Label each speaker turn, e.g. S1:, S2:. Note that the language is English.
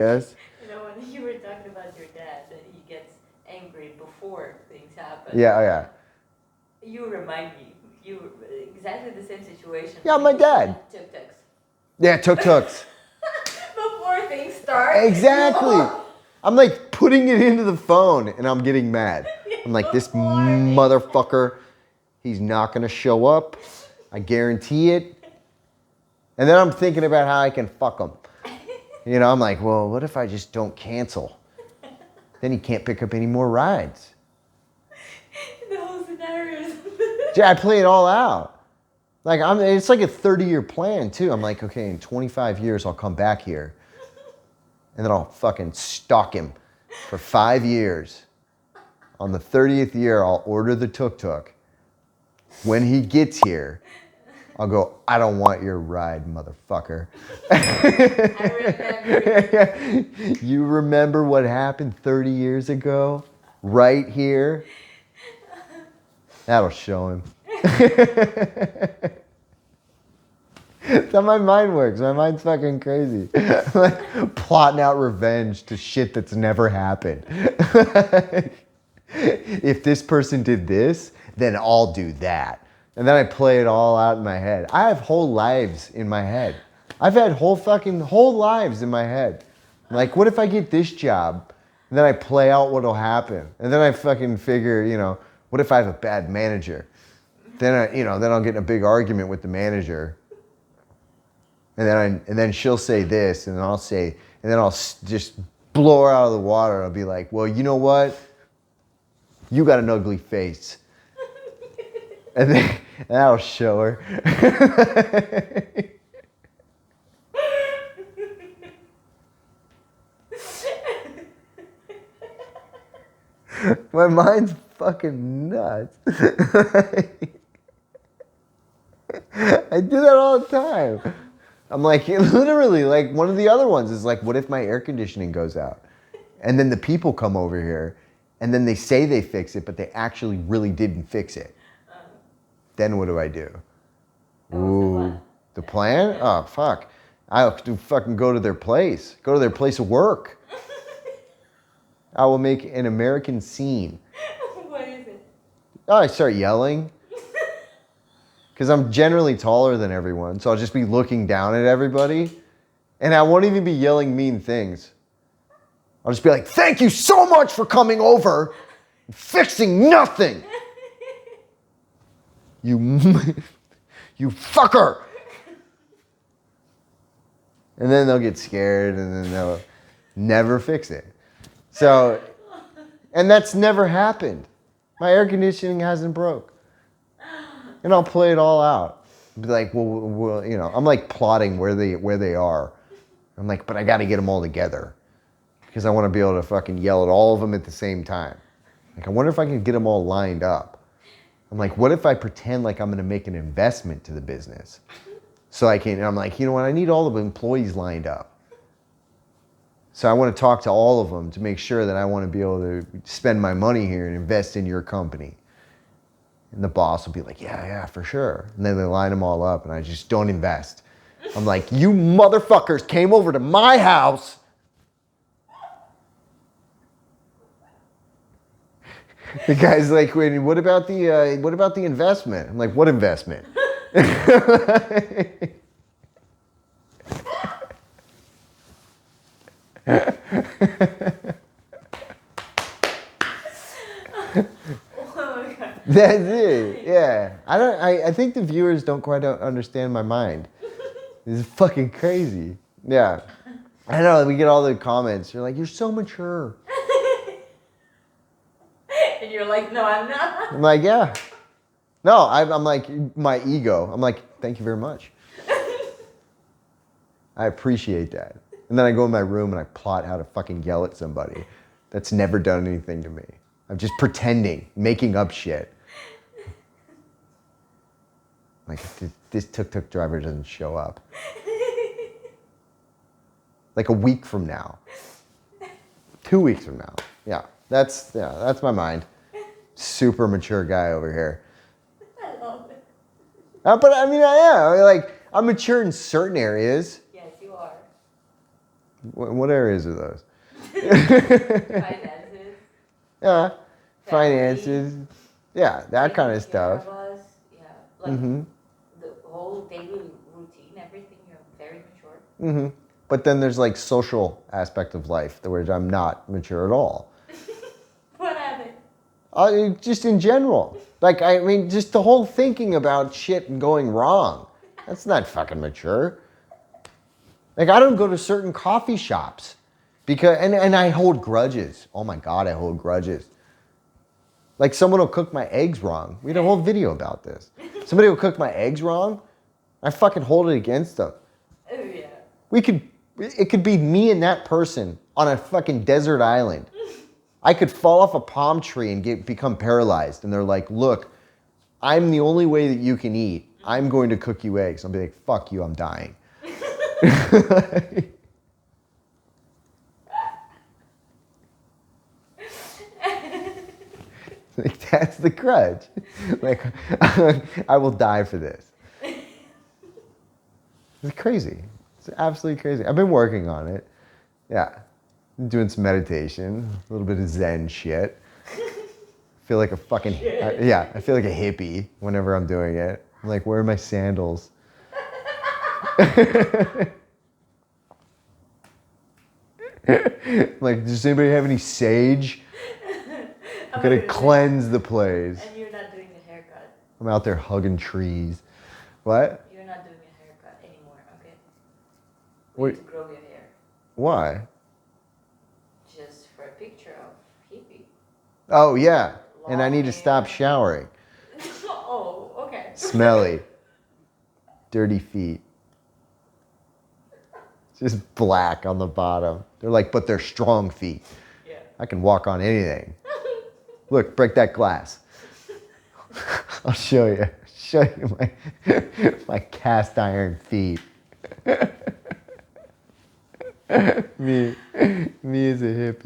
S1: Yes.
S2: When you were talking about your dad, that he gets angry before things happen.
S1: Yeah.
S2: You remind me. You exactly the same situation.
S1: Yeah, my dad.
S2: Tuk-tuks.
S1: Yeah, tuk-tuks.
S2: Before things start.
S1: Exactly. I'm like putting it into the phone and I'm getting mad. I'm like, this motherfucker, he's not going to show up. I guarantee it. And then I'm thinking about how I can fuck him. I'm like, well, what if I just don't cancel? Then he can't pick up any more rides.
S2: The whole scenario is...
S1: Yeah, I play it all out. Like it's like a 30-year plan too. I'm like, okay, in 25 years I'll come back here. And then I'll fucking stalk him for 5 years. On the 30th year, I'll order the tuk-tuk. When he gets here, I'll go, I don't want your ride, motherfucker.
S2: I remember.
S1: You remember what happened 30 years ago? Right here? That'll show him. That's how my mind works. My mind's fucking crazy. Like plotting out revenge to shit that's never happened. If this person did this, then I'll do that. And then I play it all out in my head. I have whole lives in my head. I've had whole lives in my head. Like, what if I get this job? And then I play out what'll happen. And then I fucking figure, what if I have a bad manager? Then I'll get in a big argument with the manager. And then she'll say this, and then I'll say, and then I'll just blow her out of the water. I'll be like, well, you know what? You got an ugly face. And then that'll show her. My mind's fucking nuts. I do that all the time. I'm like, literally, like one of the other ones is like, what if my air conditioning goes out? And then the people come over here and then they say they fix it, but they actually really didn't fix it. Then what do I do? Ooh, the plan? Oh, fuck. I have to fucking go to their place. Go to their place of work. I will make an American scene.
S2: What is it?
S1: Oh, I start yelling. Because I'm generally taller than everyone, so I'll just be looking down at everybody. And I won't even be yelling mean things. I'll just be like, thank you so much for coming over and fixing nothing. You fucker. And then they'll get scared and then they'll never fix it. So, and that's never happened. My air conditioning hasn't broke. And I'll play it all out. Be like, well, I'm like plotting where they are. I'm like, but I got to get them all together because I want to be able to fucking yell at all of them at the same time. Like, I wonder if I can get them all lined up. I'm like, what if I pretend like I'm going to make an investment to the business? So I'm like, you know what? I need all the employees lined up. So I want to talk to all of them to make sure that I want to be able to spend my money here and invest in your company. And the boss will be like, yeah, for sure. And then they line them all up and I just don't invest. I'm like, you motherfuckers came over to my house. The guy's like, wait, what about the investment? I'm like, what investment? That's it. Yeah. I think the viewers don't quite understand my mind. It's fucking crazy. Yeah. I know, we get all the comments. You're like, you're so mature.
S2: And you're like, no, I'm not.
S1: I'm like, yeah. No, I'm like, my ego. I'm like, thank you very much. I appreciate that. And then I go in my room and I plot how to fucking yell at somebody that's never done anything to me. I'm just pretending, making up shit. Like, this tuk-tuk driver doesn't show up. Like a week from now. 2 weeks from now. Yeah, that's my mind. Super mature guy over here.
S2: I love it.
S1: But I mean, I am. Like, I'm mature in certain areas.
S2: Yes, you are.
S1: What areas are those?
S2: Finances.
S1: Yeah,
S2: Family,
S1: finances. Yeah, that kind of
S2: taking care
S1: stuff.
S2: of us. Yeah. Like
S1: Mm-hmm.
S2: the whole daily routine, everything, you're very mature.
S1: Mm-hmm. But then there's like social aspect of life, where I'm not mature at all.
S2: What happened?
S1: Just in general. Like, I mean, just the whole thinking about shit and going wrong. That's not fucking mature. Like, I don't go to certain coffee shops because, and I hold grudges. Oh my God, I hold grudges. Like, someone will cook my eggs wrong. We had a whole video about this. Somebody will cook my eggs wrong. I fucking hold it against them.
S2: Oh yeah.
S1: It could be me and that person on a fucking desert island. I could fall off a palm tree and become paralyzed. And they're like, look, I'm the only way that you can eat. I'm going to cook you eggs. I'll be like, fuck you, I'm dying. Like, that's the grudge. Like, I will die for this. It's crazy. It's absolutely crazy. I've been working on it. Yeah. I'm doing some meditation, a little bit of Zen shit. I feel like a fucking, I feel like a hippie whenever I'm doing it. I'm like, where are my sandals? Like, does anybody have any sage? I'm gonna cleanse the place.
S2: And you're not doing a haircut.
S1: I'm out there hugging trees. What?
S2: You're not doing a haircut anymore, okay?
S1: Wait.
S2: Need to grow your hair.
S1: Why?
S2: Just for a picture of hippie.
S1: Oh, yeah. And I need to stop showering.
S2: Oh, okay.
S1: Smelly. Dirty feet. Just black on the bottom. They're like, but they're strong feet.
S2: Yeah.
S1: I can walk on anything. Look, break that glass. I'll show you. Show you my cast iron feet. Me as a hippie.